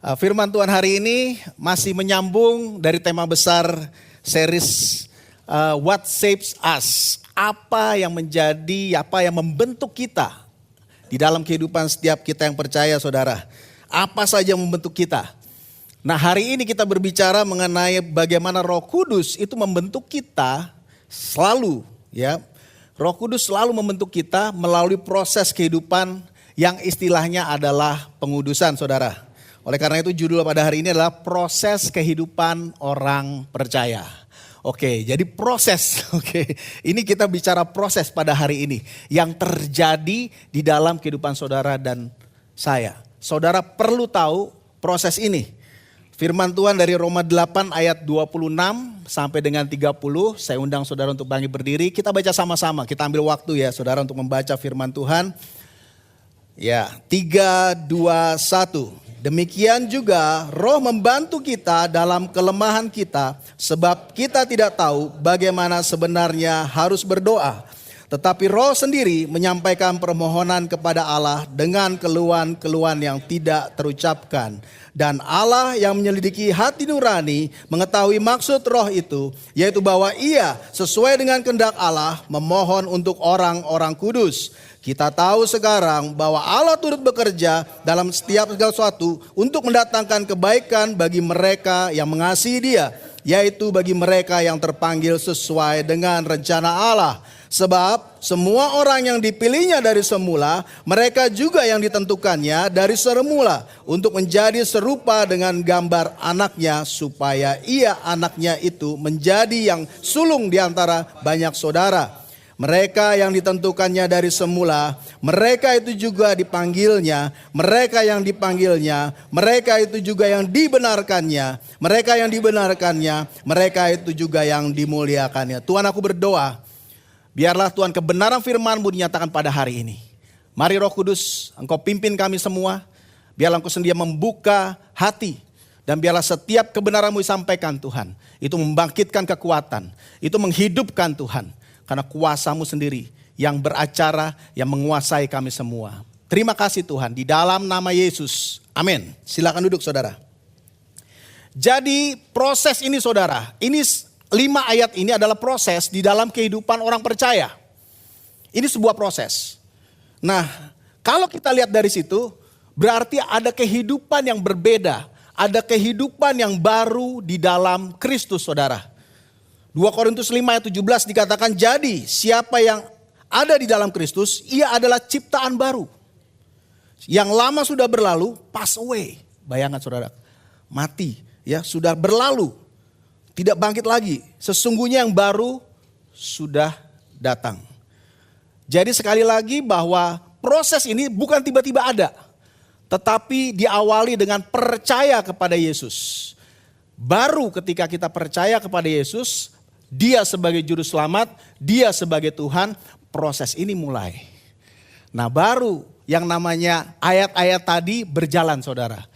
Firman Tuhan hari ini masih menyambung dari tema besar series What Shapes Us. Apa yang membentuk kita di dalam kehidupan setiap kita yang percaya, saudara. Apa saja yang membentuk kita. Nah, hari ini kita berbicara mengenai bagaimana Roh Kudus itu membentuk kita selalu, ya. Roh Kudus selalu membentuk kita melalui proses kehidupan yang istilahnya adalah pengudusan, saudara. Oleh karena itu judul pada hari ini adalah proses kehidupan orang percaya. Oke, jadi proses. Oke, ini kita bicara proses pada hari ini yang terjadi di dalam kehidupan saudara dan saya. Saudara perlu tahu proses ini. Firman Tuhan dari Roma 8 ayat 26 sampai dengan 30. Saya undang saudara untuk bangkit berdiri. Kita baca sama-sama. Kita ambil waktu ya saudara untuk membaca firman Tuhan. Ya, 3, 2, 1. Demikian juga Roh membantu kita dalam kelemahan kita, sebab kita tidak tahu bagaimana sebenarnya harus berdoa. Tetapi Roh sendiri menyampaikan permohonan kepada Allah dengan keluhan-keluhan yang tidak terucapkan. Dan Allah yang menyelidiki hati nurani mengetahui maksud Roh itu, yaitu bahwa Ia sesuai dengan kehendak Allah memohon untuk orang-orang kudus. Kita tahu sekarang bahwa Allah turut bekerja dalam setiap segala sesuatu untuk mendatangkan kebaikan bagi mereka yang mengasihi Dia, yaitu bagi mereka yang terpanggil sesuai dengan rencana Allah. Sebab semua orang yang dipilihnya dari semula, mereka juga yang ditentukannya dari semula untuk menjadi serupa dengan gambar anaknya, supaya ia anaknya itu menjadi yang sulung di antara banyak saudara. Mereka yang ditentukannya dari semula, mereka itu juga dipanggilnya. Mereka yang dipanggilnya, mereka itu juga yang dibenarkannya. Mereka yang dibenarkannya, mereka itu juga yang dimuliakannya. Tuhan, aku berdoa, biarlah Tuhan kebenaran firman-Mu dinyatakan pada hari ini. Mari Roh Kudus, Engkau pimpin kami semua. Biarlah Engkau sendiri membuka hati. Dan biarlah setiap kebenaran-Mu disampaikan Tuhan. Itu membangkitkan kekuatan. Itu menghidupkan Tuhan. Karena kuasa-Mu sendiri yang beracara, yang menguasai kami semua. Terima kasih Tuhan, di dalam nama Yesus. Amin. Silakan duduk saudara. Jadi proses ini saudara, ini 5 ayat ini adalah proses di dalam kehidupan orang percaya. Ini sebuah proses. Nah, kalau kita lihat dari situ, berarti ada kehidupan yang berbeda. Ada kehidupan yang baru di dalam Kristus saudara. 2 Korintus 5 ayat 17 dikatakan, jadi siapa yang ada di dalam Kristus, ia adalah ciptaan baru. Yang lama sudah berlalu, pass away. Bayangkan saudara, mati ya, sudah berlalu. Tidak bangkit lagi. Sesungguhnya yang baru sudah datang. Jadi sekali lagi bahwa proses ini bukan tiba-tiba ada. Tetapi diawali dengan percaya kepada Yesus. Baru ketika kita percaya kepada Yesus, Dia sebagai juru selamat, Dia sebagai Tuhan, proses ini mulai. Nah, baru yang namanya ayat-ayat tadi berjalan saudara.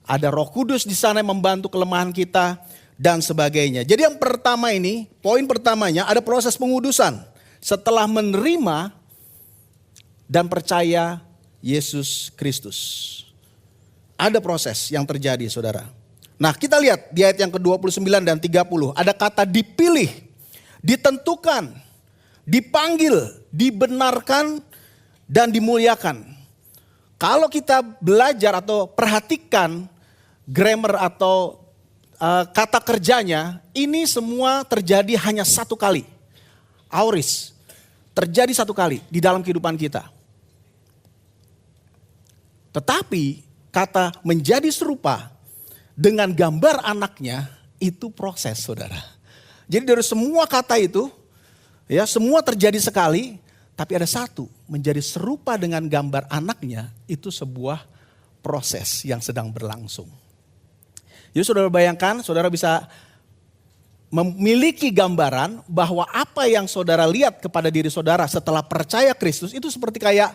Ada Roh Kudus di sana yang membantu kelemahan kita dan sebagainya. Jadi yang pertama ini, poin pertamanya ada proses pengudusan. Setelah menerima dan percaya Yesus Kristus. Ada proses yang terjadi saudara. Nah, kita lihat di ayat yang ke-29 dan 30. Ada kata dipilih, ditentukan, dipanggil, dibenarkan, dan dimuliakan. Kalau kita belajar atau perhatikan grammar atau kata kerjanya, ini semua terjadi hanya satu kali. Auris, terjadi satu kali di dalam kehidupan kita. Tetapi kata menjadi serupa dengan gambar anaknya itu proses saudara. Jadi dari semua kata itu ya semua terjadi sekali, tapi ada satu menjadi serupa dengan gambar anaknya itu sebuah proses yang sedang berlangsung. Jadi saudara bayangkan, saudara bisa memiliki gambaran bahwa apa yang saudara lihat kepada diri saudara setelah percaya Kristus itu seperti kayak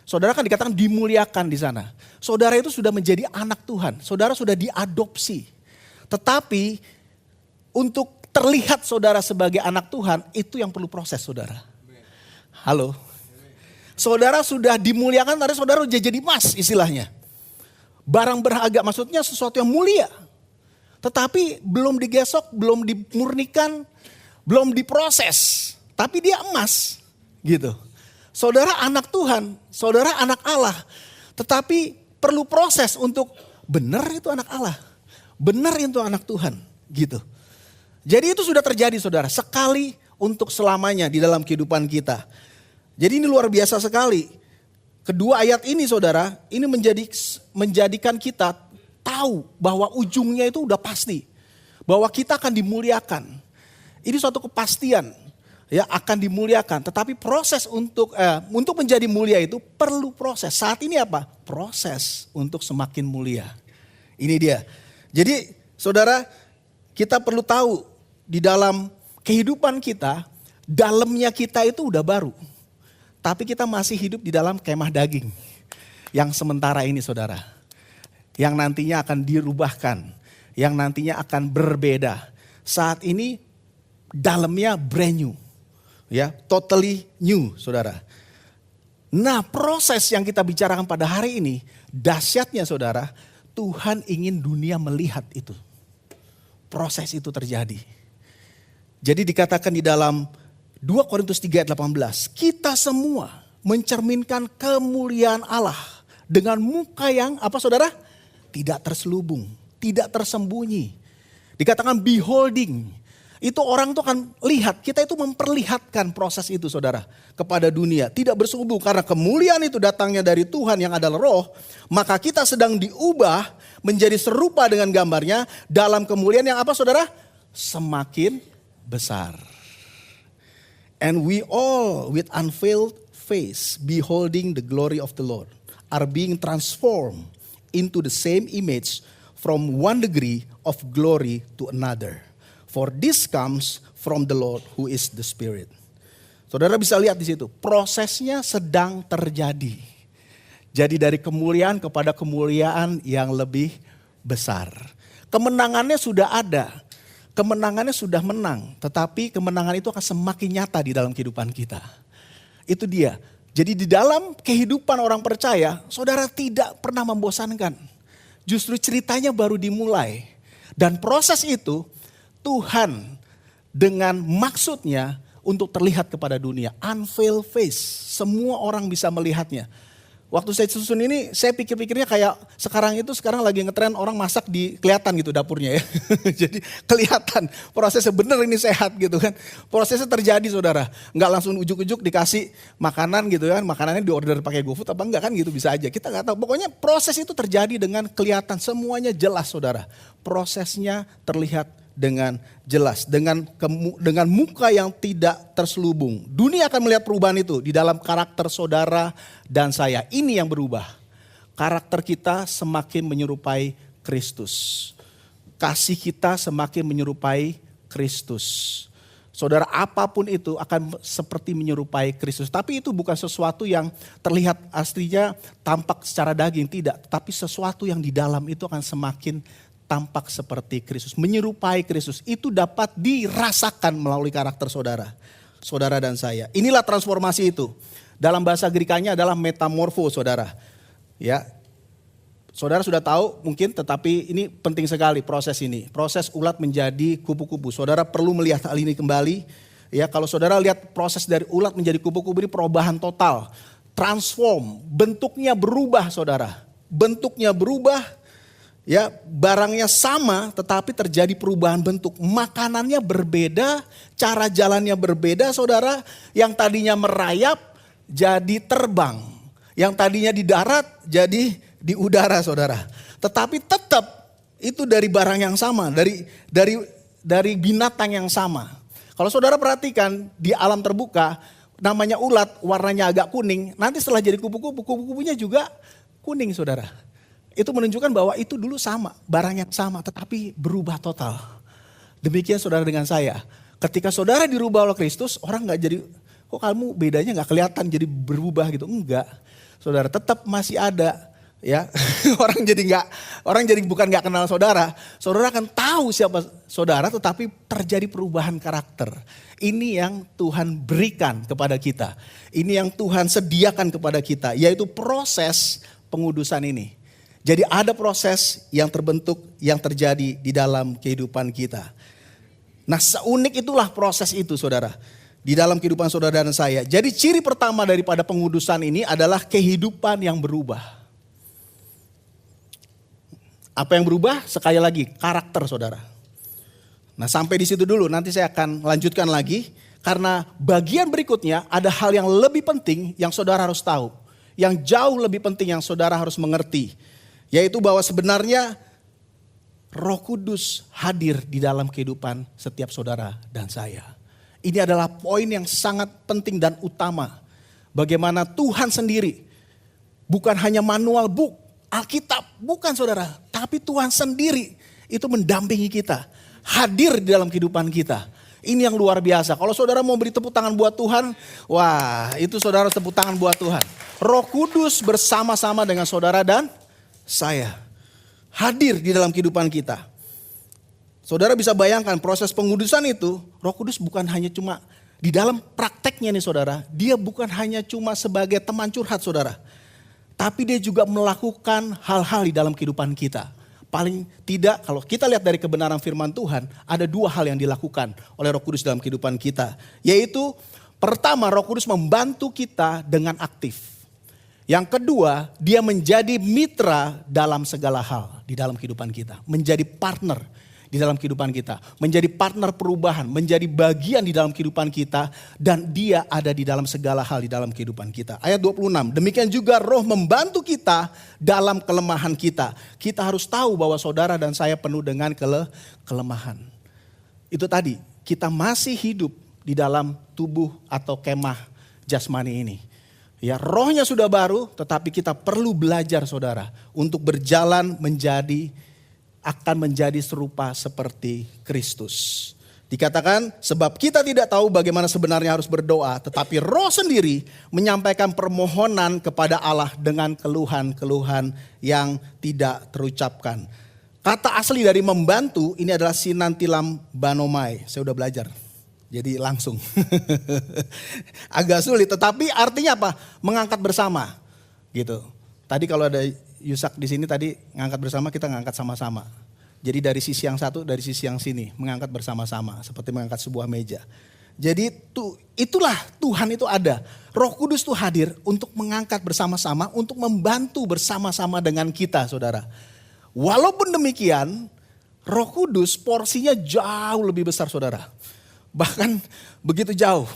saudara kan dikatakan dimuliakan di sana. Saudara itu sudah menjadi anak Tuhan. Saudara sudah diadopsi. Tetapi untuk terlihat saudara sebagai anak Tuhan itu yang perlu proses saudara. Halo. Saudara sudah dimuliakan, tapi saudara sudah jadi emas istilahnya. Barang berharga maksudnya sesuatu yang mulia. Tetapi belum digesok, belum dimurnikan, belum diproses. Tapi dia emas gitu. Saudara anak Tuhan, saudara anak Allah. Tetapi perlu proses untuk benar itu anak Allah. Benar itu anak Tuhan gitu. Jadi itu sudah terjadi saudara. Sekali untuk selamanya di dalam kehidupan kita. Jadi ini luar biasa sekali. Kedua ayat ini saudara, ini menjadikan kita tahu bahwa ujungnya itu udah pasti. Bahwa kita akan dimuliakan. Ini suatu kepastian, ya akan dimuliakan. Tetapi proses untuk menjadi mulia itu perlu proses. Saat ini apa? Proses untuk semakin mulia. Ini dia. Jadi saudara, kita perlu tahu di dalam kehidupan kita, dalamnya kita itu udah baru. Tapi kita masih hidup di dalam kemah daging. Yang sementara ini saudara. Yang nantinya akan dirubahkan. Yang nantinya akan berbeda. Saat ini dalamnya brand new. Ya, totally new saudara. Nah proses yang kita bicarakan pada hari ini. Dahsyatnya saudara. Tuhan ingin dunia melihat itu. Proses itu terjadi. Jadi dikatakan di dalam 2 Korintus 3 ayat 18. Kita semua mencerminkan kemuliaan Allah. Dengan muka yang apa saudara? Tidak terselubung. Tidak tersembunyi. Dikatakan beholding. Itu orang tuh akan lihat. Kita itu memperlihatkan proses itu saudara. Kepada dunia. Tidak berselubung. Karena kemuliaan itu datangnya dari Tuhan yang adalah roh. Maka kita sedang diubah menjadi serupa dengan gambarnya. Dalam kemuliaan yang apa saudara? Semakin besar. And we all with unveiled face beholding the glory of the Lord are being transformed into the same image from one degree of glory to another. For this comes from the Lord who is the Spirit. Saudara bisa lihat di situ, prosesnya sedang terjadi. Jadi dari kemuliaan kepada kemuliaan yang lebih besar. Kemenangannya sudah ada. Kemenangannya sudah menang, tetapi kemenangan itu akan semakin nyata di dalam kehidupan kita. Itu dia. Jadi di dalam kehidupan orang percaya, saudara tidak pernah membosankan. Justru ceritanya baru dimulai. Dan proses itu Tuhan dengan maksudnya untuk terlihat kepada dunia. Unveiled face, semua orang bisa melihatnya. Waktu saya susun ini, saya pikir-pikirnya kayak sekarang lagi ngetren orang masak kelihatan gitu dapurnya ya. Jadi kelihatan prosesnya bener ini sehat gitu kan. Prosesnya terjadi saudara. Nggak langsung ujuk-ujuk dikasih makanan gitu kan. Makanannya diorder pakai GoFood apa enggak kan gitu bisa aja. Kita nggak tahu. Pokoknya proses itu terjadi dengan kelihatan semuanya jelas saudara. Prosesnya terlihat dengan jelas, dengan muka yang tidak terselubung. Dunia akan melihat perubahan itu di dalam karakter saudara dan saya. Ini yang berubah. Karakter kita semakin menyerupai Kristus. Kasih kita semakin menyerupai Kristus. Saudara, apapun itu akan seperti menyerupai Kristus. Tapi itu bukan sesuatu yang terlihat aslinya tampak secara daging, tidak. Tapi sesuatu yang di dalam itu akan semakin tampak seperti Kristus, menyerupai Kristus. Itu dapat dirasakan melalui karakter saudara. Saudara dan saya. Inilah transformasi itu. Dalam bahasa Grekanya adalah metamorfo saudara. Ya, saudara sudah tahu mungkin, tetapi ini penting sekali proses ini. Proses ulat menjadi kupu-kupu. Saudara perlu melihat hal ini kembali. Ya, kalau saudara lihat proses dari ulat menjadi kupu-kupu ini perubahan total. Transform, bentuknya berubah saudara. Bentuknya berubah. Ya, barangnya sama tetapi terjadi perubahan bentuk. Makanannya berbeda, cara jalannya berbeda saudara. Yang tadinya merayap jadi terbang. Yang tadinya di darat jadi di udara saudara. Tetapi tetap itu dari barang yang sama, dari binatang yang sama. Kalau saudara perhatikan di alam terbuka namanya ulat, warnanya agak kuning. Nanti setelah jadi kupu-kupu, kupu-kupunya juga kuning saudara. Itu menunjukkan bahwa itu dulu sama, barang yang sama tetapi berubah total. Demikian saudara dengan saya. Ketika saudara dirubah oleh Kristus, orang gak jadi, kok kamu bedanya gak kelihatan jadi berubah gitu. Enggak, saudara tetap masih ada. Ya, orang jadi bukan gak kenal saudara. Saudara akan tahu siapa saudara tetapi terjadi perubahan karakter. Ini yang Tuhan berikan kepada kita. Ini yang Tuhan sediakan kepada kita, yaitu proses pengudusan ini. Jadi ada proses yang terbentuk, yang terjadi di dalam kehidupan kita. Nah, seunik itulah proses itu saudara. Di dalam kehidupan saudara dan saya. Jadi ciri pertama daripada pengudusan ini adalah kehidupan yang berubah. Apa yang berubah? Sekali lagi, karakter saudara. Nah, sampai di situ dulu, nanti saya akan lanjutkan lagi. Karena bagian berikutnya ada hal yang lebih penting yang saudara harus tahu. Yang jauh lebih penting yang saudara harus mengerti. Yaitu bahwa sebenarnya Roh Kudus hadir di dalam kehidupan setiap saudara dan saya. Ini adalah poin yang sangat penting dan utama. Bagaimana Tuhan sendiri, bukan hanya manual book, Alkitab, bukan saudara. Tapi Tuhan sendiri itu mendampingi kita. Hadir di dalam kehidupan kita. Ini yang luar biasa. Kalau saudara mau beri tepuk tangan buat Tuhan, wah itu saudara tepuk tangan buat Tuhan. Roh Kudus bersama-sama dengan saudara dan saya. Hadir di dalam kehidupan kita. Saudara bisa bayangkan proses pengudusan itu, Roh Kudus bukan hanya cuma di dalam prakteknya nih saudara, dia bukan hanya cuma sebagai teman curhat saudara. Tapi dia juga melakukan hal-hal di dalam kehidupan kita. Paling tidak kalau kita lihat dari kebenaran firman Tuhan, ada dua hal yang dilakukan oleh Roh Kudus dalam kehidupan kita. Yaitu pertama, Roh Kudus membantu kita dengan aktif. Yang kedua, dia menjadi mitra dalam segala hal di dalam kehidupan kita. Menjadi partner di dalam kehidupan kita. Menjadi partner perubahan, menjadi bagian di dalam kehidupan kita. Dan dia ada di dalam segala hal di dalam kehidupan kita. Ayat 26, demikian juga Roh membantu kita dalam kelemahan kita. Kita harus tahu bahwa saudara dan saya penuh dengan kelemahan. Itu tadi, kita masih hidup di dalam tubuh atau kemah jasmani ini. Ya, rohnya sudah baru, tetapi kita perlu belajar saudara. Untuk berjalan akan menjadi serupa seperti Kristus. Dikatakan sebab kita tidak tahu bagaimana sebenarnya harus berdoa. Tetapi Roh sendiri menyampaikan permohonan kepada Allah dengan keluhan-keluhan yang tidak terucapkan. Kata asli dari membantu ini adalah sinantilam banomai. Saya udah belajar. Jadi langsung. Agak sulit tetapi artinya apa? Mengangkat bersama. Gitu. Tadi kalau ada Yusak di sini tadi ngangkat bersama, kita ngangkat sama-sama. Jadi dari sisi yang satu, dari sisi yang sini, mengangkat bersama-sama seperti mengangkat sebuah meja. Jadi itulah Tuhan itu ada. Roh Kudus itu hadir untuk mengangkat bersama-sama, untuk membantu bersama-sama dengan kita, saudara. Walaupun demikian, Roh Kudus porsinya jauh lebih besar, saudara. Bahkan begitu jauh.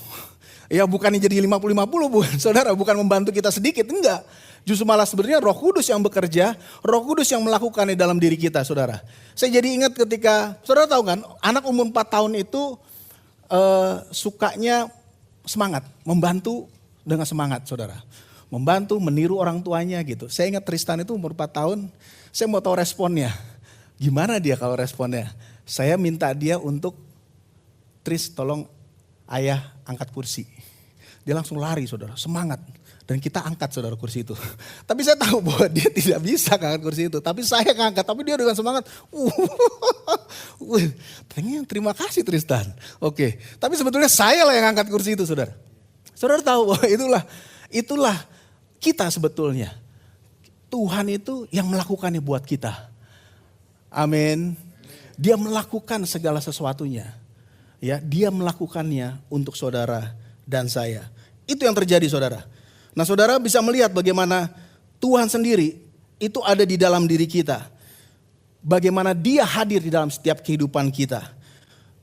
Ya bukannya jadi 50-50 bukan, saudara, bukan membantu kita sedikit, enggak. Justru malah sebenarnya Roh Kudus yang bekerja, Roh Kudus yang melakukannya dalam diri kita, saudara. Saya jadi ingat ketika, saudara tahu kan, anak umur 4 tahun itu sukanya semangat, membantu dengan semangat, saudara. Membantu, meniru orang tuanya gitu. Saya ingat Tristan itu umur 4 tahun, saya mau tahu responnya. Gimana dia kalau responnya? Saya minta dia untuk, Tris tolong ayah angkat kursi. Dia langsung lari, saudara, semangat. Dan kita angkat saudara kursi itu. Tapi saya tahu bahwa dia tidak bisa angkat kursi itu. Tapi saya angkat, tapi dia dengan semangat. Terima kasih Tristan. Oke, tapi sebetulnya saya lah yang angkat kursi itu saudara. Saudara tahu bahwa itulah kita sebetulnya. Tuhan itu yang melakukannya buat kita. Amin. Dia melakukan segala sesuatunya. Ya, dia melakukannya untuk saudara dan saya. Itu yang terjadi saudara. Nah saudara bisa melihat bagaimana Tuhan sendiri itu ada di dalam diri kita. Bagaimana dia hadir di dalam setiap kehidupan kita.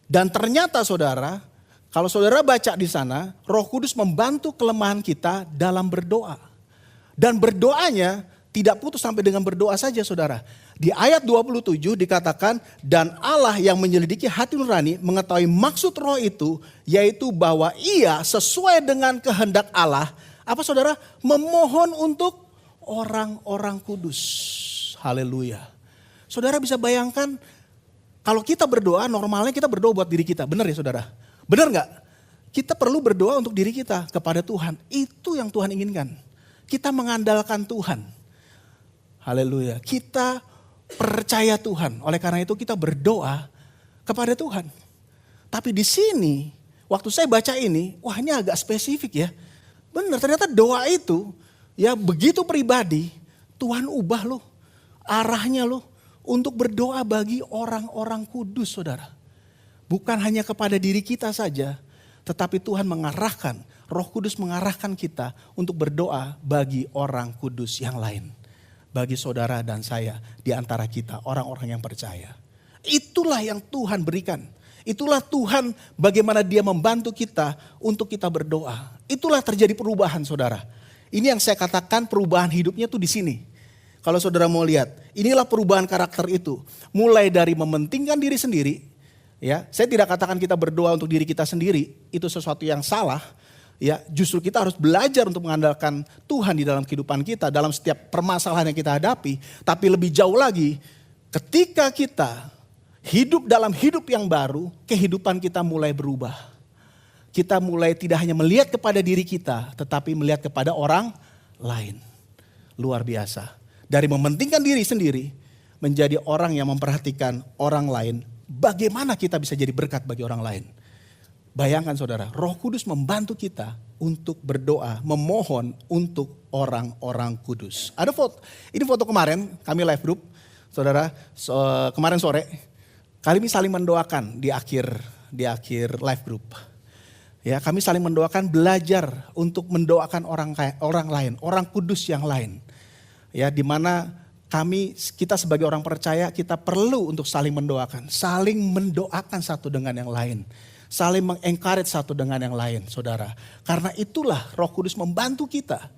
Dan ternyata saudara, kalau saudara baca di sana, Roh Kudus membantu kelemahan kita dalam berdoa. Dan berdoanya tidak putus sampai dengan berdoa saja saudara. Di ayat 27 dikatakan, dan Allah yang menyelidiki hati nurani mengetahui maksud roh itu, yaitu bahwa ia sesuai dengan kehendak Allah, apa saudara? Memohon untuk orang-orang kudus. Haleluya. Saudara bisa bayangkan, kalau kita berdoa, normalnya kita berdoa buat diri kita. Benar ya saudara? Benar gak? Kita perlu berdoa untuk diri kita kepada Tuhan. Itu yang Tuhan inginkan. Kita mengandalkan Tuhan. Haleluya. Kita percaya Tuhan. Oleh karena itu kita berdoa kepada Tuhan. Tapi di sini, waktu saya baca ini, wah ini agak spesifik ya. Benar, ternyata doa itu ya begitu pribadi, Tuhan ubah loh. Arahnya loh untuk berdoa bagi orang-orang kudus, saudara. Bukan hanya kepada diri kita saja, tetapi Tuhan mengarahkan, Roh Kudus mengarahkan kita untuk berdoa bagi orang kudus yang lain. Bagi saudara dan saya di antara kita, orang-orang yang percaya. Itulah yang Tuhan berikan. Itulah Tuhan bagaimana dia membantu kita untuk kita berdoa. Itulah terjadi perubahan, saudara. Ini yang saya katakan perubahan hidupnya tuh di sini. Kalau saudara mau lihat, inilah perubahan karakter itu. Mulai dari mementingkan diri sendiri, ya, saya tidak katakan kita berdoa untuk diri kita sendiri, itu sesuatu yang salah. Ya, justru kita harus belajar untuk mengandalkan Tuhan di dalam kehidupan kita, dalam setiap permasalahan yang kita hadapi. Tapi lebih jauh lagi, ketika kita hidup dalam hidup yang baru, kehidupan kita mulai berubah. Kita mulai tidak hanya melihat kepada diri kita, tetapi melihat kepada orang lain. Luar biasa. Dari mementingkan diri sendiri, menjadi orang yang memperhatikan orang lain. Bagaimana kita bisa jadi berkat bagi orang lain. Bayangkan saudara, Roh Kudus membantu kita untuk berdoa, memohon untuk orang-orang kudus. Ada foto, ini foto kemarin kami live group, saudara, kemarin sore. Kami saling mendoakan di akhir live group. Ya, kami saling mendoakan, belajar untuk mendoakan orang lain, orang kudus yang lain. Ya, di mana kita sebagai orang percaya kita perlu untuk saling mendoakan satu dengan yang lain. Saling mengencourage satu dengan yang lain, saudara. Karena itulah Roh Kudus membantu kita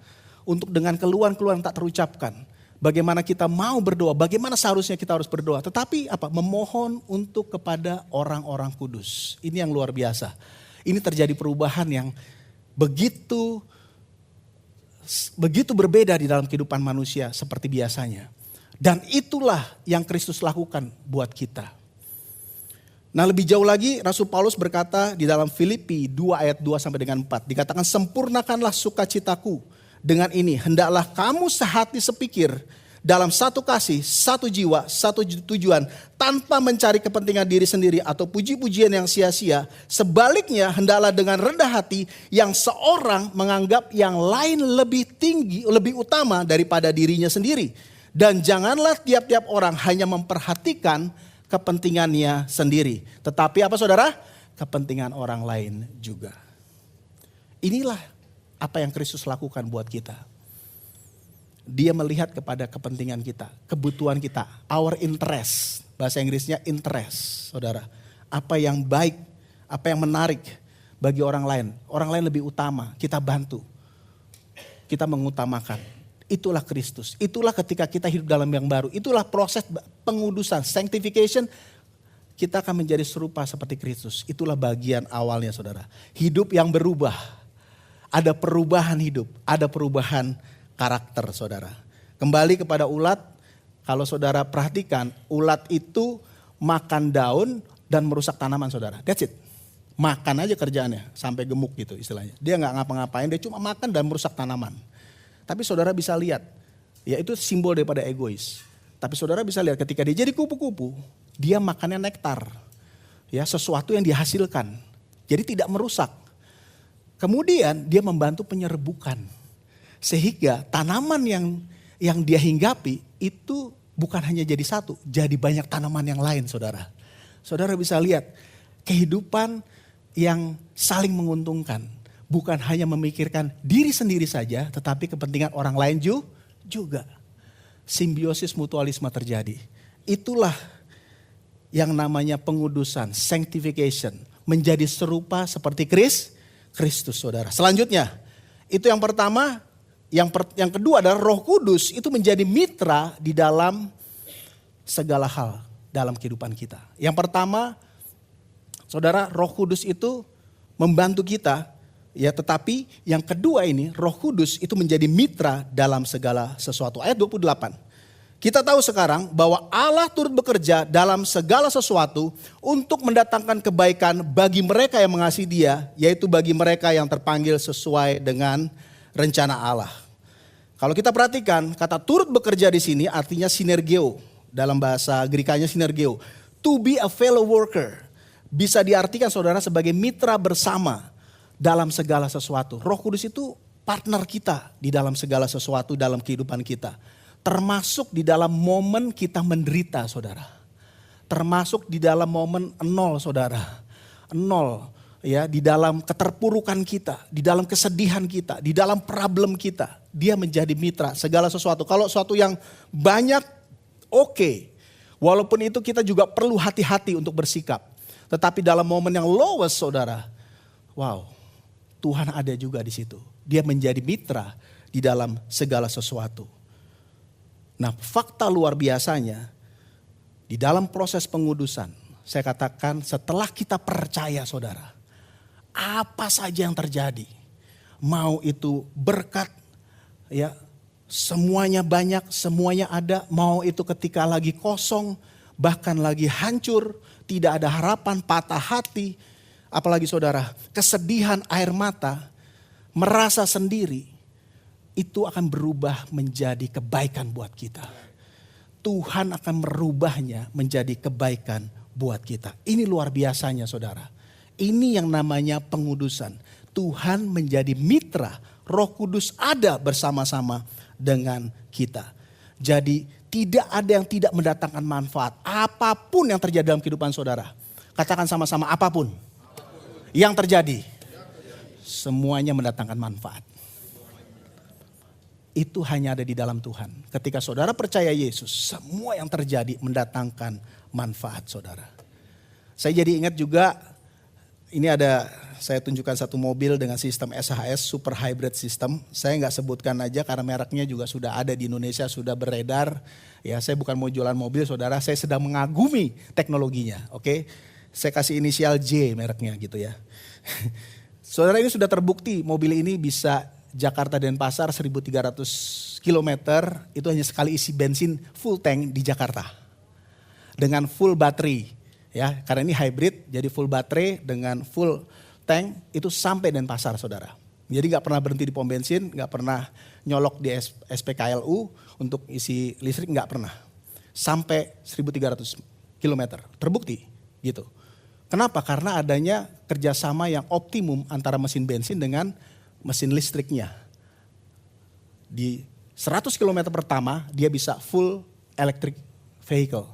untuk dengan keluhan-keluhan tak terucapkan. Bagaimana kita mau berdoa, bagaimana seharusnya kita harus berdoa. Tetapi memohon untuk kepada orang-orang kudus. Ini yang luar biasa. Ini terjadi perubahan yang begitu berbeda di dalam kehidupan manusia seperti biasanya. Dan itulah yang Kristus lakukan buat kita. Nah, lebih jauh lagi Rasul Paulus berkata di dalam Filipi 2 ayat 2 sampai dengan 4. Dikatakan sempurnakanlah sukacitaku dengan ini. Hendaklah kamu sehati sepikir dalam satu kasih, satu jiwa, satu tujuan. Tanpa mencari kepentingan diri sendiri atau puji-pujian yang sia-sia. Sebaliknya hendaklah dengan rendah hati yang seorang menganggap yang lain lebih tinggi, lebih utama daripada dirinya sendiri. Dan janganlah tiap-tiap orang hanya memperhatikan kepentingannya sendiri. Tetapi apa saudara? Kepentingan orang lain juga. Inilah apa yang Kristus lakukan buat kita. Dia melihat kepada kepentingan kita, kebutuhan kita, our interest. Bahasa Inggrisnya interest, saudara. Apa yang baik, apa yang menarik bagi orang lain. Orang lain lebih utama, kita bantu. Kita mengutamakan. Itulah Kristus. Itulah ketika kita hidup dalam yang baru. Itulah proses pengudusan, sanctification. Kita akan menjadi serupa seperti Kristus. Itulah bagian awalnya, saudara. Hidup yang berubah. Ada perubahan hidup, ada perubahan karakter, saudara. Kembali kepada ulat. Kalau saudara perhatikan, ulat itu makan daun dan merusak tanaman, saudara. That's it. Makan aja kerjaannya sampai gemuk gitu istilahnya. Dia nggak ngapa-ngapain, dia cuma makan dan merusak tanaman. Tapi saudara bisa lihat, ya itu simbol daripada egois. Tapi saudara bisa lihat ketika dia jadi kupu-kupu, dia makannya nektar. Ya, sesuatu yang dihasilkan. Jadi tidak merusak. Kemudian dia membantu penyerbukan. Sehingga tanaman yang dia hinggapi itu bukan hanya jadi satu, jadi banyak tanaman yang lain, saudara. Saudara bisa lihat kehidupan yang saling menguntungkan. Bukan hanya memikirkan diri sendiri saja, tetapi kepentingan orang lain juga. Simbiosis mutualisme terjadi. Itulah yang namanya pengudusan, sanctification. Menjadi serupa seperti Kristus, saudara. Selanjutnya, itu yang pertama. Yang kedua adalah Roh Kudus itu menjadi mitra di dalam segala hal dalam kehidupan kita. Yang pertama, saudara, Roh Kudus itu membantu kita. Ya, tetapi yang kedua ini Roh Kudus itu menjadi mitra dalam segala sesuatu. Ayat 28. Kita tahu sekarang bahwa Allah turut bekerja dalam segala sesuatu untuk mendatangkan kebaikan bagi mereka yang mengasihi Dia, yaitu bagi mereka yang terpanggil sesuai dengan rencana Allah. Kalau kita perhatikan kata turut bekerja di sini artinya sinergeo. Dalam bahasa Grekanya sinergeo. To be a fellow worker. Bisa diartikan saudara sebagai mitra bersama. Dalam segala sesuatu. Roh Kudus itu partner kita di dalam segala sesuatu dalam kehidupan kita. Termasuk di dalam momen kita menderita, saudara. Termasuk di dalam momen nol, saudara. Nol, ya, di dalam keterpurukan kita, di dalam kesedihan kita, di dalam problem kita. Dia menjadi mitra segala sesuatu. Kalau sesuatu yang banyak, oke. Walaupun itu kita juga perlu hati-hati untuk bersikap. Tetapi dalam momen yang lowest, saudara, wow, Tuhan ada juga di situ. Dia menjadi mitra di dalam segala sesuatu. Nah, fakta luar biasanya di dalam proses pengudusan, saya katakan setelah kita percaya, saudara, apa saja yang terjadi, mau itu berkat, ya, semuanya banyak, semuanya ada, mau itu ketika lagi kosong, bahkan lagi hancur, tidak ada harapan, patah hati, apalagi saudara, kesedihan, air mata, merasa sendiri, itu akan berubah menjadi kebaikan buat kita. Tuhan akan merubahnya menjadi kebaikan buat kita. Ini luar biasanya, saudara. Ini yang namanya pengudusan. Tuhan menjadi mitra, Roh Kudus ada bersama-sama dengan kita. Jadi tidak ada yang tidak mendatangkan manfaat. Apapun yang terjadi dalam kehidupan saudara. Katakan sama-sama, apapun yang terjadi, semuanya mendatangkan manfaat. Itu hanya ada di dalam Tuhan. Ketika saudara percaya Yesus, semua yang terjadi mendatangkan manfaat, saudara. Saya jadi ingat juga, ini ada, saya tunjukkan satu mobil dengan sistem SHS, Super Hybrid System. Saya nggak sebutkan aja karena mereknya juga sudah ada di Indonesia, sudah beredar. Ya, saya bukan mau jualan mobil, saudara. Saya sedang mengagumi teknologinya, oke? Saya kasih inisial J mereknya gitu ya. Saudara, ini sudah terbukti mobil ini bisa Jakarta Denpasar 1.300 km, itu hanya sekali isi bensin full tank di Jakarta. Dengan full baterai, ya, karena ini hybrid, jadi full baterai dengan full tank itu sampai Denpasar, saudara. Jadi nggak pernah berhenti di pom bensin, nggak pernah nyolok di SPKLU untuk isi listrik, nggak pernah. Sampai 1.300 km, terbukti gitu. Kenapa? Karena adanya kerjasama yang optimum antara mesin bensin dengan mesin listriknya. Di 100 km pertama dia bisa full electric vehicle.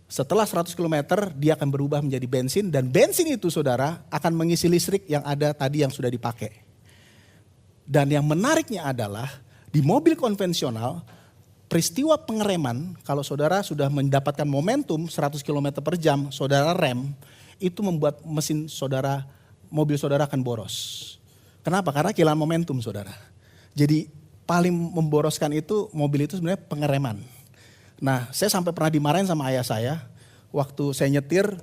Setelah 100 km dia akan berubah menjadi bensin, dan bensin itu, saudara, akan mengisi listrik yang ada tadi yang sudah dipakai. Dan yang menariknya adalah di mobil konvensional, peristiwa pengereman, kalau saudara sudah mendapatkan momentum 100 km per jam, saudara rem, itu membuat mesin saudara, mobil saudara akan boros. Kenapa? Karena kehilangan momentum, saudara. Jadi paling memboroskan itu mobil itu sebenarnya pengereman. Nah, saya sampai pernah dimarahin sama ayah saya waktu saya nyetir,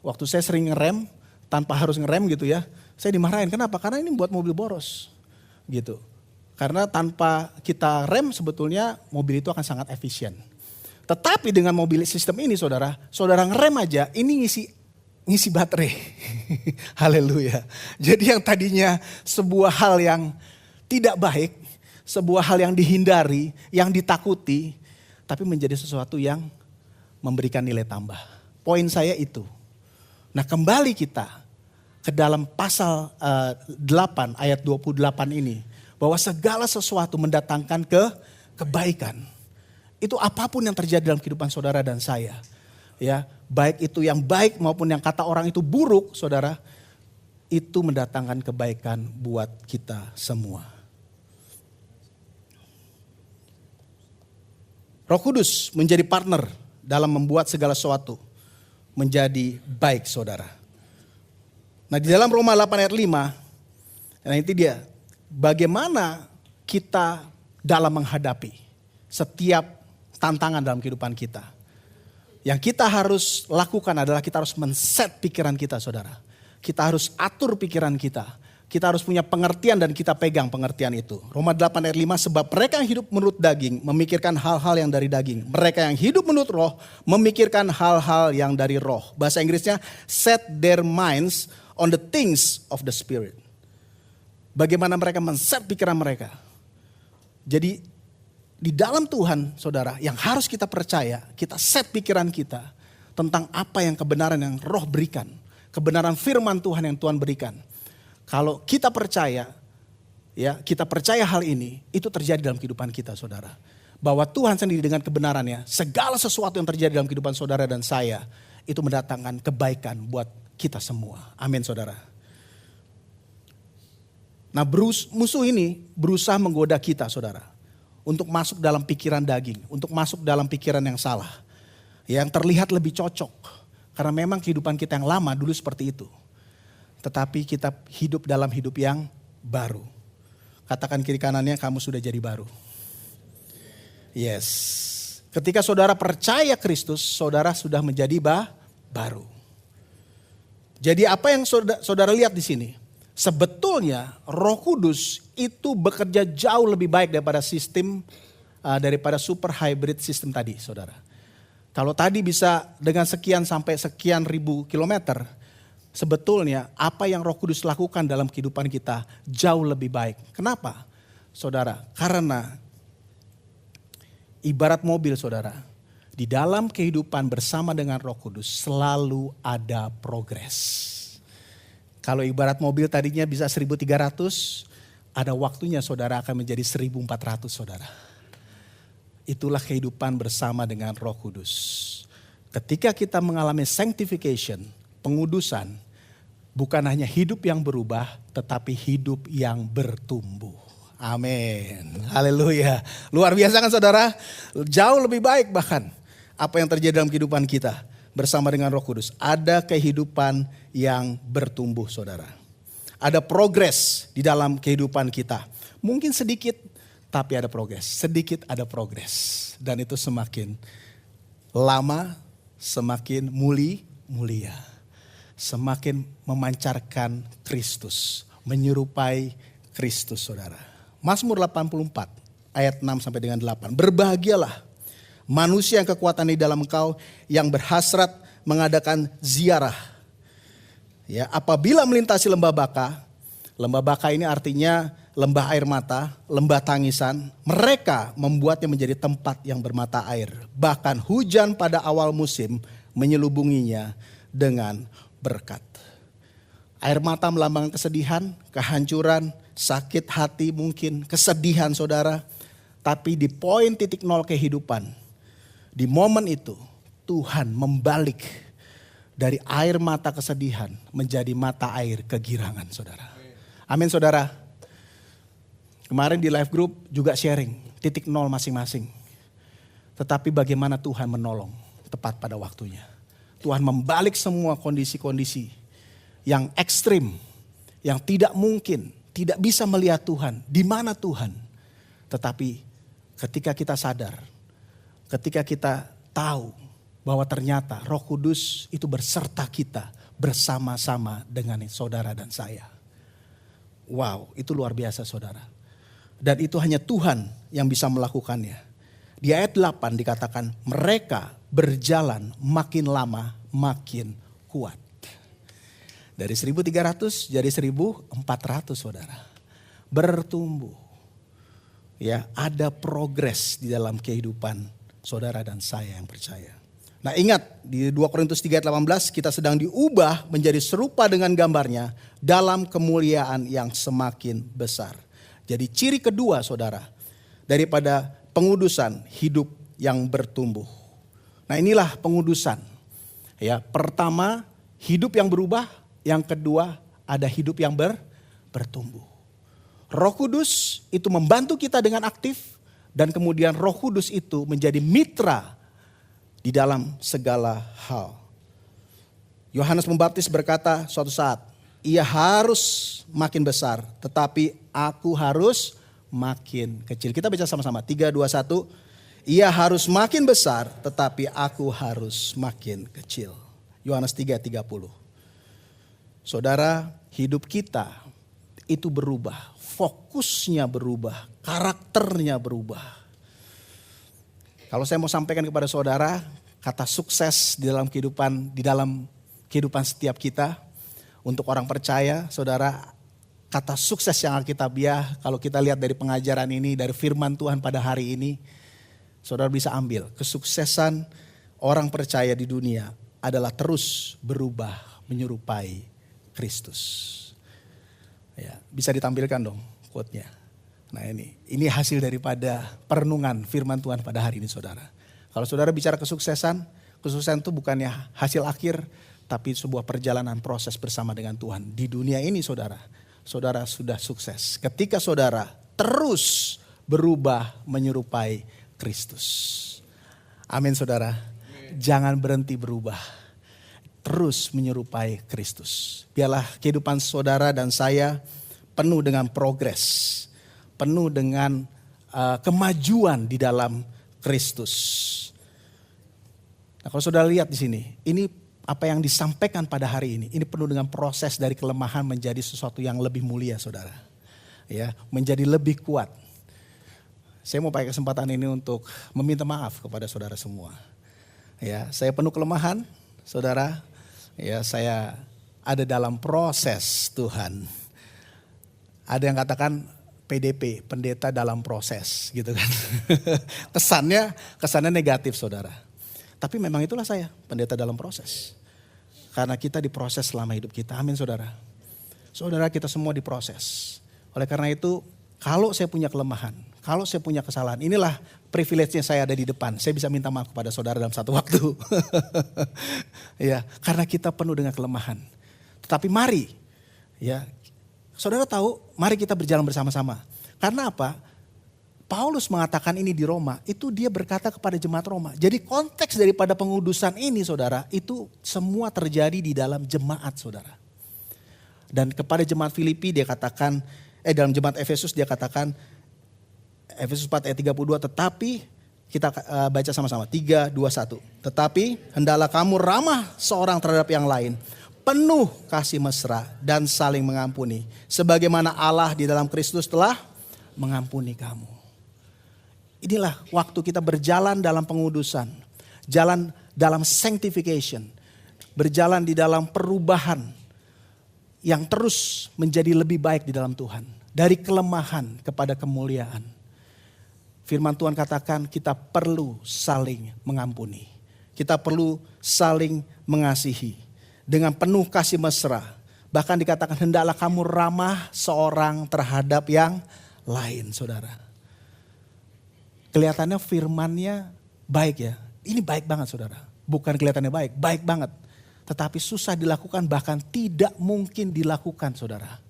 waktu saya sering ngerem tanpa harus ngerem gitu ya. Saya dimarahin. Kenapa? Karena ini buat mobil boros gitu. Karena tanpa kita rem sebetulnya mobil itu akan sangat efisien. Tetapi dengan mobil sistem ini, saudara ngerem aja ini ngisi baterai. Haleluya. Jadi yang tadinya sebuah hal yang tidak baik, sebuah hal yang dihindari, yang ditakuti, tapi menjadi sesuatu yang memberikan nilai tambah. Poin saya itu. Nah, kembali kita ke dalam pasal 8 ayat 28 ini, bahwa segala sesuatu mendatangkan kebaikan. Itu apapun yang terjadi dalam kehidupan saudara dan saya. Ya, baik itu yang baik maupun yang kata orang itu buruk, saudara, itu mendatangkan kebaikan buat kita semua. Roh Kudus menjadi partner dalam membuat segala sesuatu menjadi baik, saudara. Nah, di dalam Roma 8 ayat 5, nah itu dia, bagaimana kita dalam menghadapi setiap tantangan dalam kehidupan kita. Yang kita harus lakukan adalah kita harus men-set pikiran kita, saudara. Kita harus atur pikiran kita. Kita harus punya pengertian dan kita pegang pengertian itu. Roma 8 ayat 5, sebab mereka yang hidup menurut daging memikirkan hal-hal yang dari daging. Mereka yang hidup menurut roh memikirkan hal-hal yang dari roh. Bahasa Inggrisnya, set their minds on the things of the spirit. Bagaimana mereka men-set pikiran mereka. Jadi di dalam Tuhan, saudara, yang harus kita percaya, kita set pikiran kita tentang apa yang kebenaran yang roh berikan. Kebenaran firman Tuhan yang Tuhan berikan. Kalau kita percaya, ya, kita percaya hal ini, itu terjadi dalam kehidupan kita, saudara. bahwa Tuhan sendiri dengan kebenarannya, segala sesuatu yang terjadi dalam kehidupan saudara dan saya, itu mendatangkan kebaikan buat kita semua. Amin saudara. Nah musuh ini berusaha menggoda kita saudara. Untuk masuk dalam pikiran daging, untuk masuk dalam pikiran yang salah. Yang terlihat lebih cocok. Karena memang kehidupan kita yang lama dulu seperti itu. Tetapi kita hidup dalam hidup yang baru. Katakan kiri kanannya, kamu sudah jadi baru. Yes. Ketika saudara percaya Kristus, saudara sudah menjadi baru. Jadi apa yang saudara lihat di sini? Sebetulnya Roh Kudus itu bekerja jauh lebih baik daripada sistem, daripada super hybrid sistem tadi saudara. Kalau tadi bisa dengan sekian sampai sekian ribu kilometer, sebetulnya apa yang Roh Kudus lakukan dalam kehidupan kita jauh lebih baik. Kenapa? Saudara, karena ibarat mobil saudara, di dalam kehidupan bersama dengan Roh Kudus selalu ada progres. Kalau ibarat mobil tadinya bisa 1.300, ada waktunya saudara akan menjadi 1.400 saudara. Itulah kehidupan bersama dengan Roh Kudus. Ketika kita mengalami sanctification, pengudusan, bukan hanya hidup yang berubah, tetapi hidup yang bertumbuh. Amin. Haleluya. Luar biasa kan saudara? Jauh lebih baik bahkan apa yang terjadi dalam kehidupan kita bersama dengan Roh Kudus. Ada kehidupan yang bertumbuh saudara. Ada progres di dalam kehidupan kita. Mungkin sedikit tapi ada progres. Sedikit ada progres. Dan itu semakin lama semakin mulia. Semakin memancarkan Kristus. Menyerupai Kristus saudara. Mazmur 84 ayat 6 sampai dengan 8. Berbahagialah manusia yang kekuatan di dalam engkau, yang berhasrat mengadakan ziarah. Ya, apabila melintasi lembah baka ini artinya lembah air mata, lembah tangisan, mereka membuatnya menjadi tempat yang bermata air. Bahkan hujan pada awal musim menyelubunginya dengan berkat. Air mata melambangkan kesedihan, kehancuran, sakit hati mungkin, kesedihan saudara. Tapi di poin titik nol kehidupan, di momen itu Tuhan membalik dari air mata kesedihan menjadi mata air kegirangan saudara. Amin saudara. Kemarin di live group juga sharing titik nol masing-masing. Tetapi bagaimana Tuhan menolong tepat pada waktunya. Tuhan membalik semua kondisi-kondisi yang ekstrim, yang tidak mungkin, tidak bisa melihat Tuhan. Di mana Tuhan? Tetapi ketika kita sadar, ketika kita tahu bahwa ternyata Roh Kudus itu berserta kita bersama-sama dengan saudara dan saya. Wow, itu luar biasa saudara. Dan itu hanya Tuhan yang bisa melakukannya. Di ayat 8 dikatakan mereka berjalan makin lama makin kuat. Dari 1.300 jadi 1.400 saudara. Bertumbuh. Ya, ada progres di dalam kehidupan saudara dan saya yang percaya. Nah ingat di 2 Korintus 3 ayat 18 kita sedang diubah menjadi serupa dengan gambarnya dalam kemuliaan yang semakin besar. Jadi ciri kedua saudara daripada pengudusan hidup yang bertumbuh. Nah inilah pengudusan. Ya, pertama hidup yang berubah, yang kedua ada hidup yang bertumbuh. Roh Kudus itu membantu kita dengan aktif dan kemudian Roh Kudus itu menjadi mitra di dalam segala hal. Yohanes Pembaptis berkata suatu saat, ia harus makin besar tetapi aku harus makin kecil. Kita baca sama-sama 3, 2, 1. Ia harus makin besar tetapi aku harus makin kecil. Yohanes 3:30. Saudara, hidup kita itu berubah, fokusnya berubah, karakternya berubah. Kalau saya mau sampaikan kepada saudara, kata sukses di dalam kehidupan setiap kita, untuk orang percaya, saudara, kata sukses yang alkitabiah, kalau kita lihat dari pengajaran ini, dari firman Tuhan pada hari ini, saudara bisa ambil kesuksesan orang percaya di dunia adalah terus berubah menyerupai Kristus. Ya, bisa ditampilkan dong quote-nya. Nah ini hasil daripada perenungan firman Tuhan pada hari ini saudara. Kalau saudara bicara kesuksesan itu bukannya hasil akhir, tapi sebuah perjalanan proses bersama dengan Tuhan. Di dunia ini saudara sudah sukses. Ketika saudara terus berubah menyerupai Kristus. Amin saudara. Jangan berhenti berubah. Terus menyerupai Kristus. Biarlah kehidupan saudara dan saya penuh dengan progres. Penuh dengan kemajuan di dalam Kristus. Nah, kalau saudara lihat di sini, ini apa yang disampaikan pada hari ini penuh dengan proses dari kelemahan menjadi sesuatu yang lebih mulia, saudara. Ya, menjadi lebih kuat. Saya mau pakai kesempatan ini untuk meminta maaf kepada saudara semua. Ya, saya penuh kelemahan, saudara. Ya, saya ada dalam proses Tuhan. Ada yang katakan PDP, pendeta dalam proses gitu kan. Kesannya negatif saudara. Tapi memang itulah saya, pendeta dalam proses. Karena kita diproses selama hidup kita, amin saudara. Saudara kita semua diproses. Oleh karena itu, kalau saya punya kelemahan, kalau saya punya kesalahan, inilah privilege-nya saya ada di depan. Saya bisa minta maaf kepada saudara dalam satu waktu. Ya, karena kita penuh dengan kelemahan. Tetapi mari, ya, saudara tahu, mari kita berjalan bersama-sama. Karena apa? Paulus mengatakan ini di Roma, itu dia berkata kepada jemaat Roma. Jadi konteks daripada pengudusan ini saudara, itu semua terjadi di dalam jemaat saudara. Dan kepada jemaat Filipi dia katakan, dalam jemaat Efesus dia katakan, Efesus 4 ayat 32, tetapi kita baca sama-sama, 3, 2, 1. Tetapi hendaklah kamu ramah seorang terhadap yang lain. Penuh kasih mesra dan saling mengampuni. Sebagaimana Allah di dalam Kristus telah mengampuni kamu. Inilah waktu kita berjalan dalam pengudusan. Jalan dalam sanctification. Berjalan di dalam perubahan. Yang terus menjadi lebih baik di dalam Tuhan. Dari kelemahan kepada kemuliaan. Firman Tuhan katakan kita perlu saling mengampuni. Kita perlu saling mengasihi. Dengan penuh kasih mesra. Bahkan dikatakan hendaklah kamu ramah seorang terhadap yang lain saudara. Kelihatannya firmannya baik ya. Ini baik banget saudara. Bukan kelihatannya baik, baik banget. Tetapi susah dilakukan, bahkan tidak mungkin dilakukan saudara.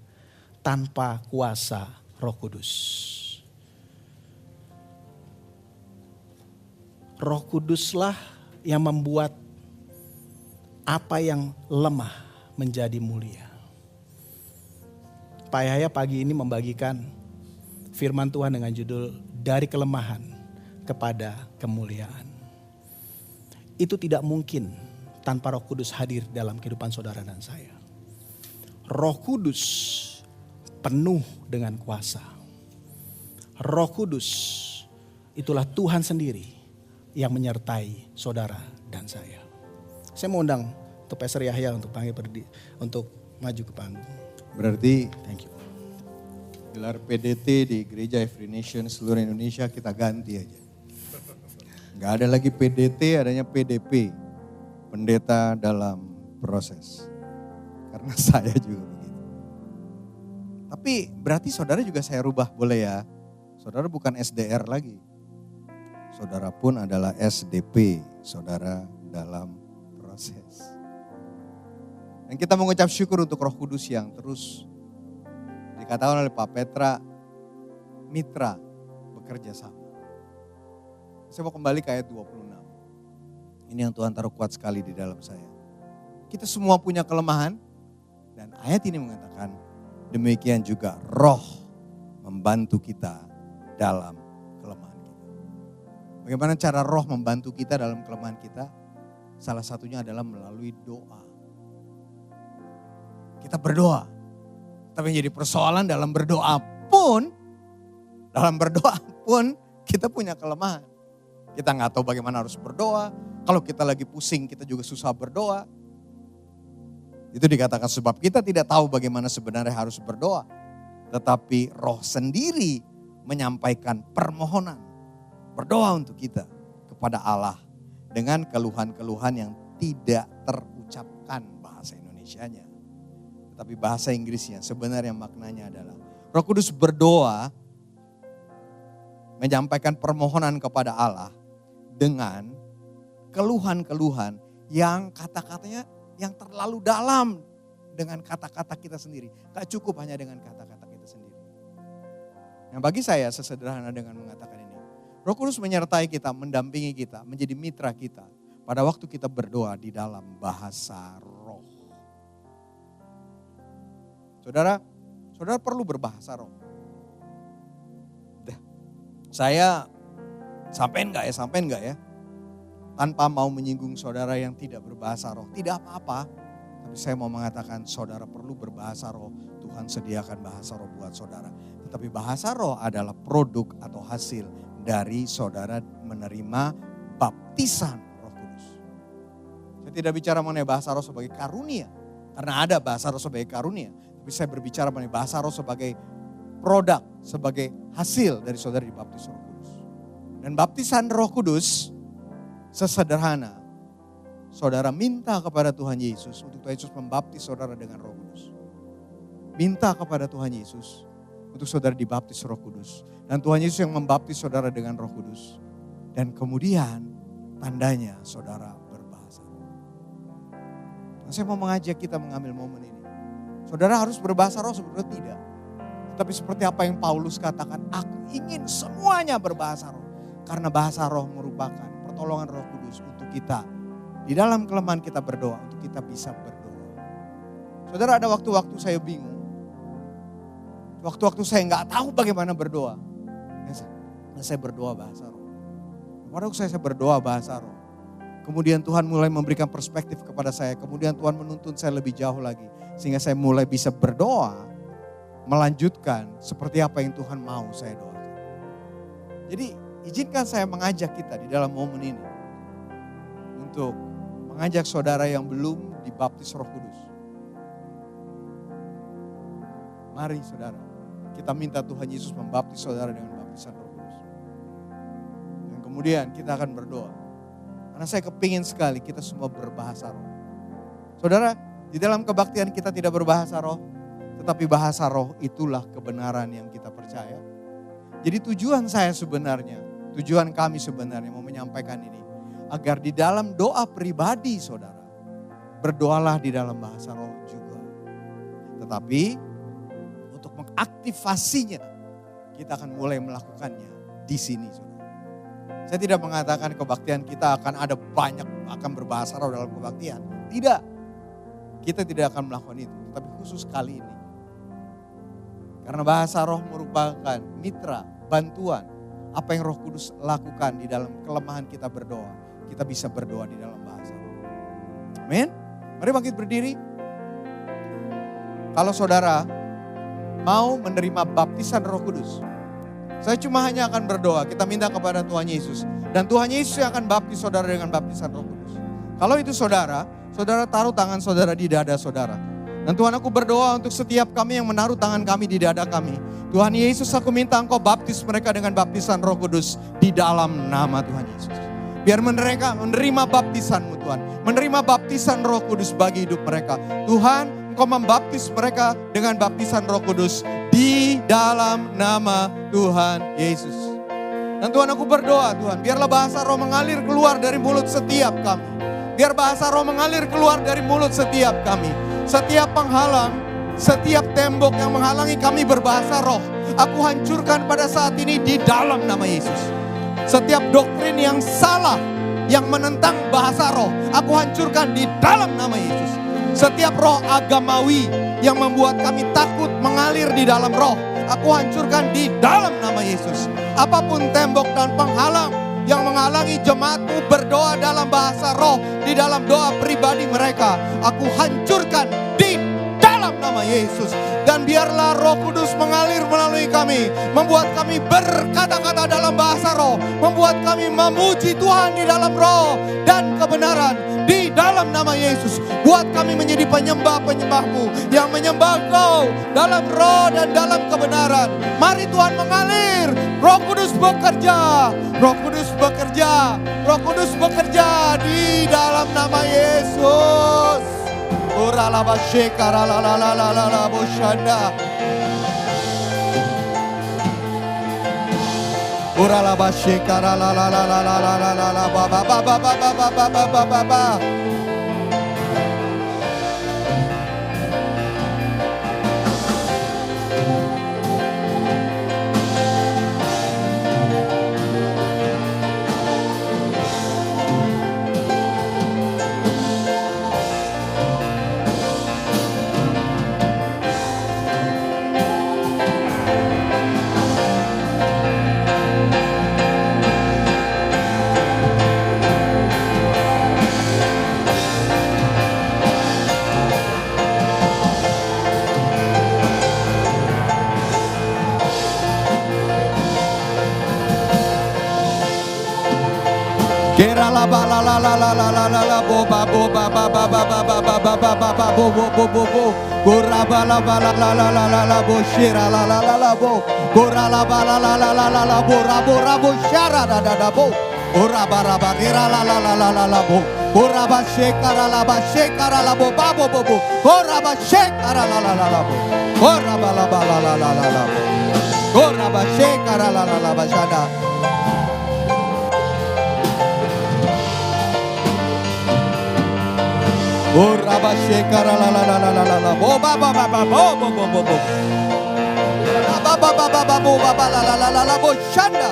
Tanpa kuasa Roh Kudus. Roh Kuduslah yang membuat apa yang lemah menjadi mulia. Pak Yahya pagi ini membagikan firman Tuhan dengan judul dari kelemahan kepada kemuliaan. Itu tidak mungkin tanpa Roh Kudus hadir dalam kehidupan saudara dan saya. Roh Kudus penuh dengan kuasa. Roh Kudus itulah Tuhan sendiri yang menyertai saudara dan saya. Saya mau undang untuk Pastor Yahya untuk untuk maju ke panggung. Berarti Thank you. gelar PDT di Gereja Every Nation seluruh Indonesia kita ganti aja. Gak ada lagi PDT, adanya PDP. Pendeta dalam proses. Karena saya juga begitu. Tapi berarti saudara juga saya rubah, boleh ya? Saudara bukan SDR lagi. Saudara pun adalah SDP, saudara dalam proses. Dan kita mengucap syukur untuk Roh Kudus yang terus dikatakan oleh Pak Petra, mitra bekerja sama. Saya mau kembali ke ayat 26. Ini yang Tuhan taruh kuat sekali di dalam saya. Kita semua punya kelemahan dan ayat ini mengatakan demikian juga Roh membantu kita dalam kelemahan kita. Bagaimana cara Roh membantu kita dalam kelemahan kita? Salah satunya adalah melalui doa. Kita berdoa. Tapi yang jadi persoalan dalam berdoa pun kita punya kelemahan. Kita nggak tahu bagaimana harus berdoa. Kalau kita lagi pusing kita juga susah berdoa. Itu dikatakan sebab kita tidak tahu bagaimana sebenarnya harus berdoa. Tetapi Roh sendiri menyampaikan permohonan. Berdoa untuk kita kepada Allah. Dengan keluhan-keluhan yang tidak terucapkan bahasa Indonesianya. Tapi bahasa Inggrisnya sebenarnya maknanya adalah Roh Kudus berdoa menyampaikan permohonan kepada Allah dengan keluhan-keluhan yang kata-katanya yang terlalu dalam dengan kata-kata kita sendiri. Gak cukup hanya dengan kata-kata kita sendiri. Yang bagi saya sesederhana dengan mengatakan ini. Roh Kudus menyertai kita, mendampingi kita, menjadi mitra kita. Pada waktu kita berdoa di dalam bahasa roh. Saudara perlu berbahasa roh. Saya sampein gak ya? Tanpa mau menyinggung saudara yang tidak berbahasa roh. Tidak apa-apa. Tapi saya mau mengatakan saudara perlu berbahasa roh. Tuhan sediakan bahasa roh buat saudara. Tetapi bahasa roh adalah produk atau hasil dari saudara menerima baptisan Roh Kudus. Saya tidak bicara mengenai bahasa roh sebagai karunia. Karena ada bahasa roh sebagai karunia. Tapi saya berbicara mengenai bahasa roh sebagai produk, sebagai hasil dari saudara dibaptis Roh Kudus. Dan baptisan Roh Kudus sesederhana. Saudara minta kepada Tuhan Yesus untuk Tuhan Yesus membaptis saudara dengan Roh Kudus. Minta kepada Tuhan Yesus untuk saudara dibaptis Roh Kudus. Dan Tuhan Yesus yang membaptis saudara dengan Roh Kudus. Dan kemudian tandanya saudara berbahasa. Nah, saya mau mengajak kita mengambil momen ini. Saudara harus berbahasa roh sebetulnya tidak. Tapi seperti apa yang Paulus katakan, aku ingin semuanya berbahasa roh. Karena bahasa roh merupakan pertolongan Roh Kudus untuk kita. Di dalam kelemahan kita berdoa, untuk kita bisa berdoa. Saudara, ada waktu-waktu saya bingung. Waktu-waktu saya nggak tahu bagaimana berdoa. Dan saya berdoa bahasa roh. Pada waktu saya berdoa bahasa roh. Kemudian Tuhan mulai memberikan perspektif kepada saya. Kemudian Tuhan menuntun saya lebih jauh lagi. Sehingga saya mulai bisa berdoa. Melanjutkan seperti apa yang Tuhan mau saya doakan. Jadi izinkan saya mengajak kita di dalam momen ini. Untuk mengajak saudara yang belum dibaptis Roh Kudus. Mari saudara, kita minta Tuhan Yesus membaptis saudara dengan baptisan Roh Kudus. Dan kemudian kita akan berdoa. Karena saya kepingin sekali kita semua berbahasa roh. Saudara, di dalam kebaktian kita tidak berbahasa roh. Tetapi bahasa roh itulah kebenaran yang kita percaya. Jadi tujuan saya sebenarnya, tujuan kami sebenarnya mau menyampaikan ini. Agar di dalam doa pribadi saudara, berdoalah di dalam bahasa roh juga. Tetapi untuk mengaktifasinya, kita akan mulai melakukannya di sini saudara. Saya tidak mengatakan kebaktian kita akan ada banyak, akan berbahasa roh dalam kebaktian. Tidak. Kita tidak akan melakukan itu. Tapi khusus kali ini. Karena bahasa roh merupakan mitra, bantuan. Apa yang Roh Kudus lakukan di dalam kelemahan kita berdoa. Kita bisa berdoa di dalam bahasa roh. Amin. Mari bangkit berdiri. Kalau saudara mau menerima baptisan Roh Kudus. Saya cuma hanya akan berdoa. Kita minta kepada Tuhan Yesus. Dan Tuhan Yesus yang akan baptis saudara dengan baptisan Roh Kudus. Kalau itu saudara taruh tangan saudara di dada saudara. Dan Tuhan, aku berdoa untuk setiap kami yang menaruh tangan kami di dada kami. Tuhan Yesus, aku minta Engkau baptis mereka dengan baptisan Roh Kudus di dalam nama Tuhan Yesus. Biar mereka menerima baptisan-Mu Tuhan. Menerima baptisan Roh Kudus bagi hidup mereka. Tuhan, Engkau membaptis mereka dengan baptisan Roh Kudus di dalam nama Tuhan Yesus. Dan Tuhan, aku berdoa Tuhan, biarlah bahasa roh mengalir keluar dari mulut setiap kami. Biar bahasa roh mengalir keluar dari mulut setiap kami. Setiap penghalang, setiap tembok yang menghalangi kami berbahasa roh, aku hancurkan pada saat ini di dalam nama Yesus. Setiap doktrin yang salah, yang menentang bahasa roh, aku hancurkan di dalam nama Yesus. Setiap roh agamawi yang membuat kami takut mengalir di dalam roh, aku hancurkan di dalam nama Yesus. Apapun tembok dan penghalang yang menghalangi jemaatmu berdoa dalam bahasa roh di dalam doa pribadi mereka, aku hancurkan di dalam nama Yesus. Dan biarlah Roh Kudus mengalir melalui kami, membuat kami berkata-kata dalam bahasa roh, membuat kami memuji Tuhan di dalam roh dan kebenaran di dalam nama Yesus. Buat kami menjadi penyembah-penyembah-Mu yang menyembah Kau dalam roh dan dalam kebenaran. Mari Tuhan mengalir, Roh Kudus bekerja, Roh Kudus bekerja, Roh Kudus bekerja di dalam nama Yesus. Ora la basheka la la la la la la la boshanda. Ora la ba shekara la la la la la la la la la ba ba ba ba ba ba ba ba ba ba ba ba. Kera la ba la la la la la la la la bo ba bo ba ba ba ba ba ba ba ba ba ba ba bo bo bo bo bo. Kora ba la ba la la la la la la bo shira la la la la bo. Kora la ba la la la la la la bo ra bo shara da da da bo. Ora ba ra ba kera la la la la la la bo. Kora ba shekara la bo ba bo bo bo. Kora ba shekara la la la la bo. Kora ba la ba la la la la la bo. Kora ba shekara la la la ba shada. Oh Rabba Shekara la la la la la la la bo ba ba ba ba bo bo bo bo bo ba ba ba ba ba bo ba ba la la la la la bo shanda.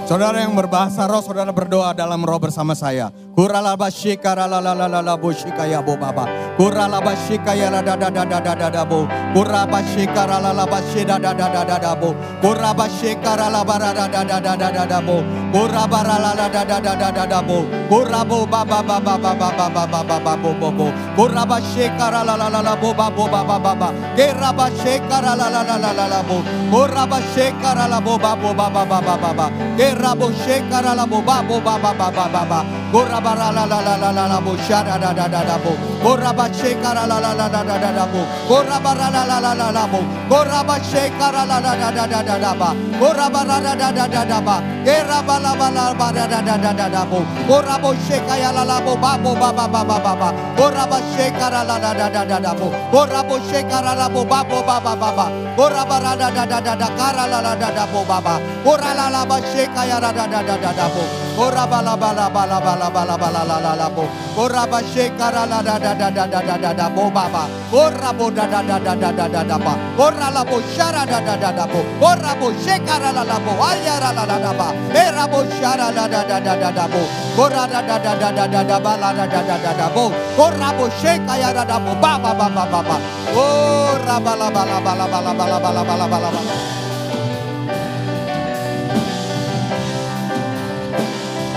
Saudara yang berbahasa roh, saudara berdoa dalam roh bersama saya. Kuralabashika ralalalalaboshika ya bo baba. Kuralabashika ya radadadadadadabo. Kurabashika ralalabashida dadadadadabo. Kurabashika ralabaradadadadadabo. Kurabaralaladadadadadabo. Kurabo baba baba baba baba baba bobo. Kurabashika ralalalabo babo baba baba. Kerabashika ralalalabo. Kurabashika ralabo babo baba baba baba. Keraboshika ralabo babo baba baba baba. Korabara la la la la la la bo shara da da da da bo. Koraba shekara la la la la da da da bo. Korabara la la la la la bo. Koraba shekara la la da da da da da ba. Korabara da da da da da ba. Keraba la ba la ba da da da da da da bo. Korabo shekaya la la bo ba bo ba ba ba ba ba ba. Koraba shekara la la da da da da bo. Korabo shekara la bo ba bo ba ba ba ba. Korabara da da da da da kara la la da da bo ba ba. Korala la ba shekaya la da da da da da bo. Korabala bala bala bala bala bala la la la bo. Koraba shekara la da da da da da da da da bo baba. Korabo da da da da da da da da ba. Korala bo shara da da da da bo. Korabo shekara la la bo. Ayara la la da ba. Erabo shara la da da da da da bo. Korada da da da da da da ba la da da da da da bo. Korabo shekaya da da bo ba ba ba ba ba ba. Korabala bala bala bala bala bala bala bala bala.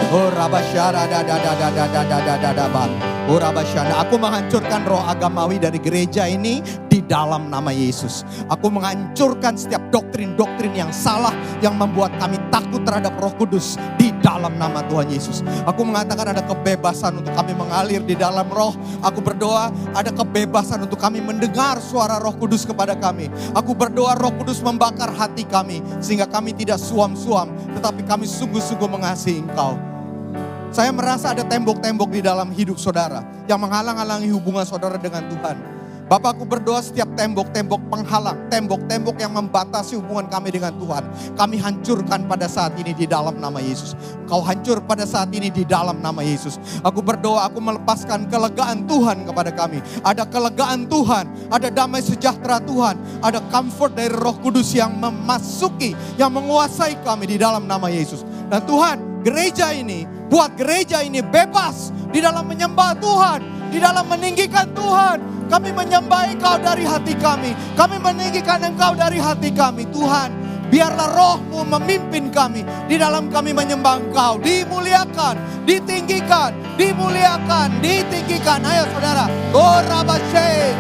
Oh Rabashara da da da da da da da da da da ba. Oh Rabashana, aku menghancurkan roh agamawi dari gereja ini di dalam nama Yesus. Aku menghancurkan setiap doktrin-doktrin yang salah yang membuat kami takut terhadap Roh Kudus di dalam nama Tuhan Yesus. Aku mengatakan ada kebebasan untuk kami mengalir di dalam roh. Aku berdoa ada kebebasan untuk kami mendengar suara Roh Kudus kepada kami. Aku berdoa Roh Kudus membakar hati kami sehingga kami tidak suam-suam, tetapi kami sungguh-sungguh mengasihi Engkau. Saya merasa ada tembok-tembok di dalam hidup saudara yang menghalang-halangi hubungan saudara dengan Tuhan. Bapak, aku berdoa setiap tembok-tembok penghalang, tembok-tembok yang membatasi hubungan kami dengan Tuhan, kami hancurkan pada saat ini di dalam nama Yesus. Kau hancur pada saat ini di dalam nama Yesus. Aku berdoa, aku melepaskan kelegaan Tuhan kepada kami. Ada kelegaan Tuhan, ada damai sejahtera Tuhan, ada comfort dari Roh Kudus yang memasuki, yang menguasai kami di dalam nama Yesus. Dan Tuhan, gereja ini, buat gereja ini bebas di dalam menyembah Tuhan, di dalam meninggikan Tuhan. Kami menyembah Engkau dari hati kami. Kami meninggikan Engkau dari hati kami. Tuhan, biarlah Roh-Mu memimpin kami. Di dalam kami menyembah Engkau. Dimuliakan, ditinggikan, dimuliakan, ditinggikan. Ayo saudara. Korabashe.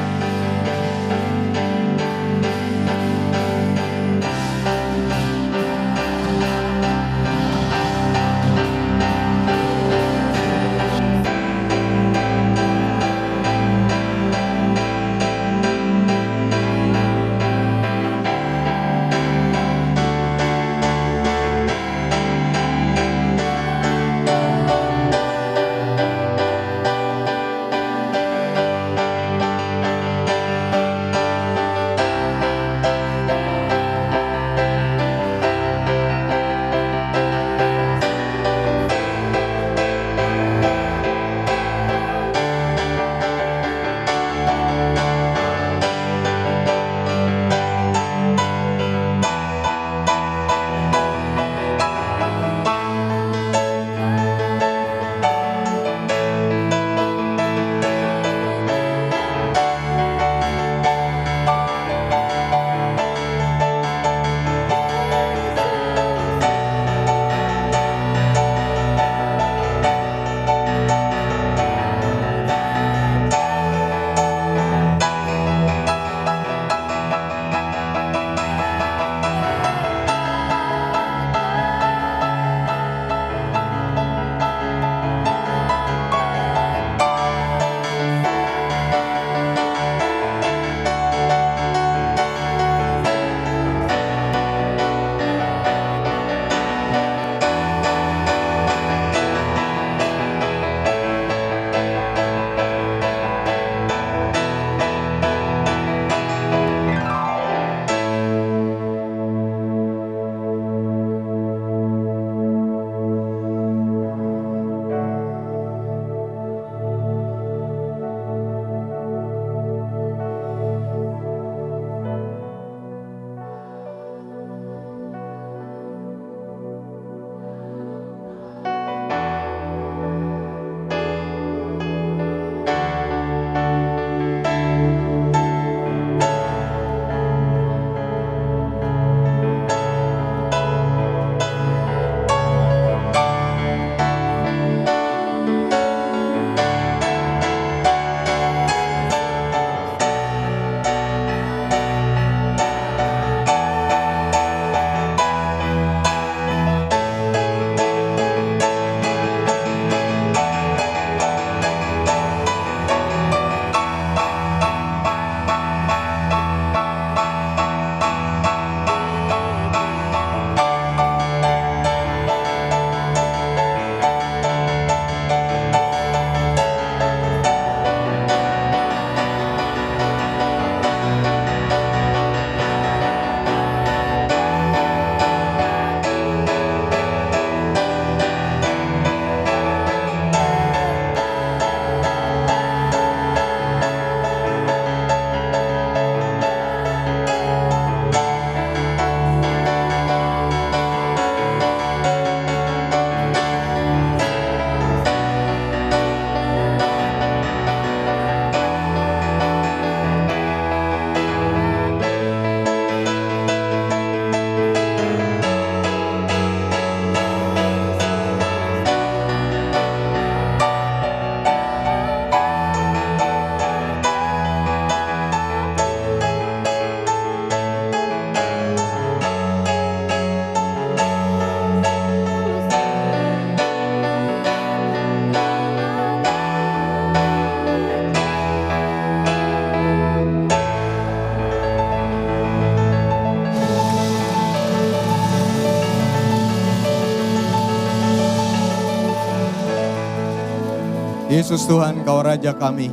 Yesus Tuhan, Kau Raja kami.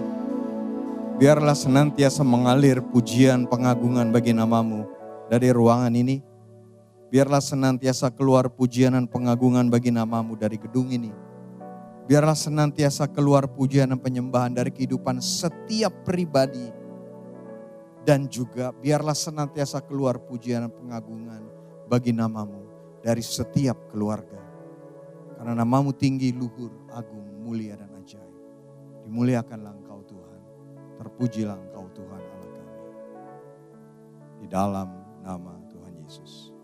Biarlah senantiasa mengalir pujian pengagungan bagi nama-Mu dari ruangan ini. Biarlah senantiasa keluar pujian dan pengagungan bagi nama-Mu dari gedung ini. Biarlah senantiasa keluar pujian dan penyembahan dari kehidupan setiap pribadi. Dan juga biarlah senantiasa keluar pujian dan pengagungan bagi nama-Mu dari setiap keluarga. Karena nama-Mu tinggi, luhur, agung, mulia dan ajaib. Dimuliakanlah Engkau Tuhan. Terpujilah Engkau Tuhan Allah kami. Di dalam nama Tuhan Yesus.